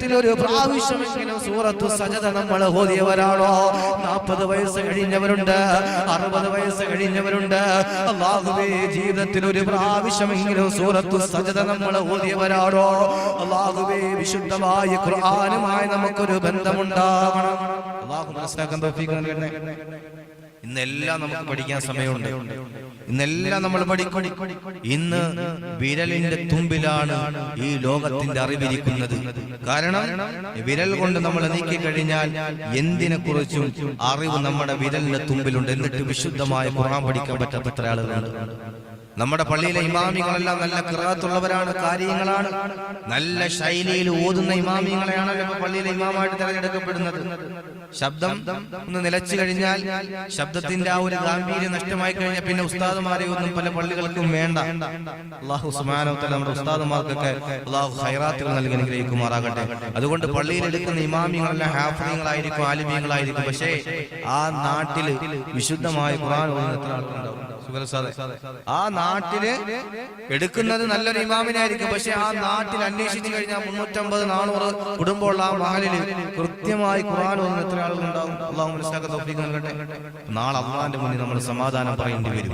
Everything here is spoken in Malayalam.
ജീവിതത്തിൽ ഒരു പ്രാവശ്യമെങ്കിലും സൂറത്തു സജദ നമ്മൾ ഓതിയവരാണോ? 40 വയസ്സ് കഴിഞ്ഞവരുണ്ട്, 60 വയസ്സ് കഴിഞ്ഞവരുണ്ട്. അല്ലാഹുവേ, ജീവിതത്തിൽ ഒരു പ്രാവശ്യമെങ്കിലും സൂറത്തു സജദ നമ്മൾ ഓതിയവരാണോ? അല്ലാഹുവേ, വിശുദ്ധമായ ഖുർആനുമായി നമുക്കൊരു ബന്ധമുണ്ടാകണം. അല്ലാഹു മനസ്സിലാക്കാൻ തൗഫീഖ് നൽകണേ. ഇന്നെല്ലാം നമുക്ക് പഠിക്കാൻ സമയമുണ്ട്. ഇന്നെല്ലാം നമ്മൾ പഠിക്കും. ഇന്ന് വിരലിന്റെ തുമ്പിലാണ് ഈ ലോകത്തിന്റെ അറിവിരിക്കുന്നത്. കാരണം വിരൽ കൊണ്ട് നമ്മൾ നീക്കി കഴിഞ്ഞാൽ എന്തിനെ കുറിച്ചും അറിവ് നമ്മുടെ വിരലിന്റെ തുമ്പിലുണ്ട്. എന്നിട്ട് വിശുദ്ധമായ ഖുർആൻ പഠിക്കാൻ പറ്റാത്ത ആളുകളുണ്ട്. നമ്മുടെ പള്ളിയിലെ ഇമാമികളെല്ലാം നല്ല ഖിറാഅത്തുള്ളവരാണ്, കാര്യങ്ങളാണ്, നല്ല ശൈലിയിൽ ഓതുന്ന ഇമാമികളെയാണല്ലോ ഇപ്പൊ പള്ളിയിലെ ഇമാമായിട്ട് തിരഞ്ഞെടുക്കപ്പെടുന്നത്. ശബ്ദം ഒന്ന് നിലച്ചു കഴിഞ്ഞാൽ, ശബ്ദത്തിന്റെ ആ ഒരു ഗാംഭീര്യം നഷ്ടമായി കഴിഞ്ഞാൽ പിന്നെ ഉസ്താദുമാരെ ഒന്നും പല പള്ളികൾക്കും വേണ്ട. അല്ലാഹു സുബ്ഹാനഹു വ തആല നമ്മുടെ ഉസ്താദുമാർക്കൊക്കെ അല്ലാഹു ഖൈറാത്തുകൾ നൽകി അനുഗ്രഹിക്കുമാറാകട്ടെ. അതുകൊണ്ട് പള്ളിയിൽ എടുക്കുന്ന ഇമാമികളെല്ലാം ഹാഫിളീങ്ങളായിരിക്കും, ആലിമീങ്ങളായിരിക്കും. പക്ഷേ ആ നാട്ടില് വിശുദ്ധമായ ഖുർആൻ ഓതുന്ന എത്ര ആൾക്കുണ്ടാവും? ആ നാട്ടില് എടുക്കുന്നത് നല്ലൊരു ഇമാമിനായിരിക്കും. പക്ഷെ ആ നാട്ടിൽ അന്വേഷിച്ചു കഴിഞ്ഞാൽ 350-400 കുടുംബമുള്ള ആ മഹലില് കൃത്യമായി ഖുർആൻ ഓതുന്ന എത്ര ആളുകളുണ്ടാവും? അല്ലാഹു മനസ്സിലാക്കാൻ തൗഫീഖ് നൽകട്ടെ. നാളെ അല്ലാഹുവിന്റെ മുന്നിൽ നമ്മൾ സമാധാനം പറയേണ്ടി വരും.